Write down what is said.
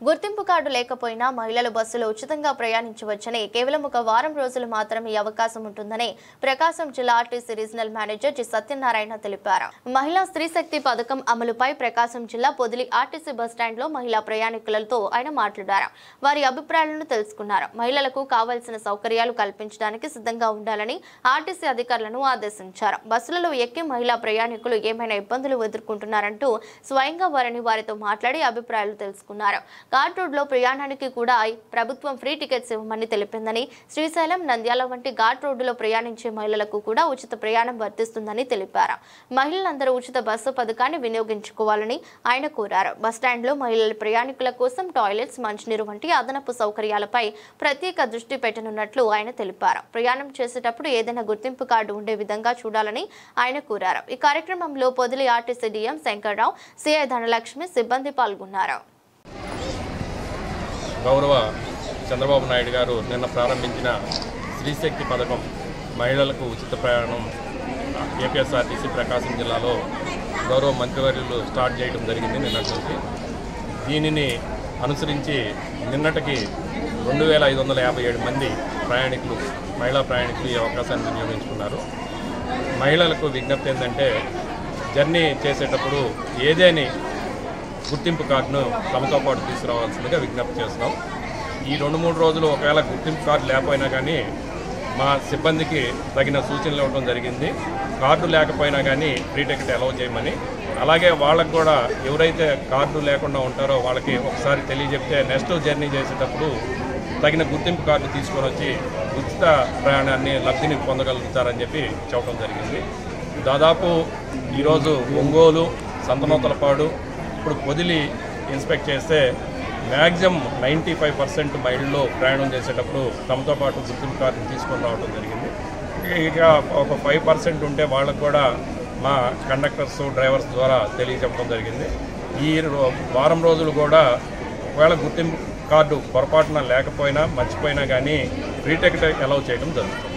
గుర్తింపు కార్డు లేకపోయినా మహిళలు బస్సులో ఉచితంగా ప్రయాణించవచ్చని, కేవలం ఒక వారం రోజులు మాత్రమే ఈ అవకాశం ఉంటుందని ప్రకాశం జిల్లా RTC regional manager G Satyanarayana తెలిపారు. మహిళా స్త్రీ శక్తి పథకం అమలుపై ప్రకాశం జిల్లా పొదిలి ఆర్టీసీ బస్టాండ్ లో మహిళా ప్రయాణికులతో ఆయన మాట్లాడారు. వారి అభిప్రాయాలను తెలుసుకున్నారు. మహిళలకు కావాల్సిన సౌకర్యాలు కల్పించడానికి సిద్ధంగా ఉండాలని ఆర్టీసీ అధికారులను ఆదేశించారు. బస్సులలో ఎక్కి మహిళా ప్రయాణికులు ఏమైనా ఇబ్బందులు ఎదుర్కొంటున్నారంటూ స్వయంగా వారితో మాట్లాడి అభిప్రాయాలు తెలుసుకున్నారు. ఘాట్ రోడ్ లో ప్రయాణానికి కూడా ప్రభుత్వం ఫ్రీ టికెట్స్ ఇవ్వమని తెలిపిందని, శ్రీశైలం, నంద్యాల వంటి ఘాట్ రోడ్డులో ప్రయాణించే మహిళలకు కూడా ఉచిత ప్రయాణం వర్తిస్తుందని తెలిపారు. మహిళలందరూ ఉచిత బస్సు పథకాన్ని వినియోగించుకోవాలని ఆయన కోరారు. బస్టాండ్ లో మహిళల ప్రయాణికుల కోసం టాయిలెట్స్, మంచినీరు వంటి అదనపు సౌకర్యాలపై ప్రత్యేక దృష్టి పెట్టనున్నట్లు ఆయన తెలిపారు. ప్రయాణం చేసేటప్పుడు ఏదైనా గుర్తింపు కార్డు ఉండే విధంగా చూడాలని ఆయన కోరారు. ఈ కార్యక్రమంలో Podili RTC DM Shankarrao, CI Dhanalakshmi సిబ్బంది పాల్గొన్నారు. గౌరవ చంద్రబాబు నాయుడు గారు నిన్న ప్రారంభించిన స్త్రీశక్తి పథకం మహిళలకు ఉచిత ప్రయాణం ఏపీఎస్ఆర్టీసీ ప్రకాశం జిల్లాలో గౌరవ మంత్రివర్యులు స్టార్ట్ చేయడం జరిగింది నిన్నటి నుంచి. దీనిని అనుసరించి నిన్నటికి 2557 మంది మహిళా ప్రయాణికులు ఈ అవకాశాన్ని వినియోగించుకున్నారు. మహిళలకు విజ్ఞప్తి ఏంటంటే, జర్నీ చేసేటప్పుడు ఏదేని గుర్తింపు కార్డును తమతో పాటు తీసుకురావాల్సిందిగా విజ్ఞప్తి చేస్తున్నాం. ఈ 2-3 రోజులు ఒకవేళ గుర్తింపు కార్డు లేకపోయినా కానీ మా సిబ్బందికి తగిన సూచనలు ఇవ్వడం జరిగింది. కార్డు లేకపోయినా కానీ ఫ్రీ టికెట్ అలౌ చేయమని. అలాగే వాళ్ళకు కూడా ఎవరైతే కార్డు లేకుండా ఉంటారో వాళ్ళకి ఒకసారి తెలియజెప్తే నెక్స్ట్ జర్నీ చేసేటప్పుడు తగిన గుర్తింపు కార్డు తీసుకొని వచ్చి ఉచిత ప్రయాణాన్ని లబ్ధిని పొందగలుగుతారని చెప్పి చెప్పడం జరిగింది. దాదాపు ఈరోజు ఒంగోలు, సంతనూతలపాడు, ఇప్పుడు పొదిలి ఇన్స్పెక్ట్ చేస్తే మ్యాక్సిమం 95% మహిళల్లో ప్రయాణం చేసేటప్పుడు తమతో పాటు గుర్తింపు కార్డుని తీసుకొని రావడం జరిగింది. ఇక ఒక 5% ఉంటే వాళ్ళకు కూడా మా కండక్టర్స్, డ్రైవర్స్ ద్వారా తెలియజెప్పడం జరిగింది. ఈ వారం రోజులు కూడా ఒకవేళ గుర్తింపు కార్డు పొరపాటున లేకపోయినా, మర్చిపోయినా కానీ ఫ్రీ టికెట్ అలౌ చేయడం జరుగుతుంది.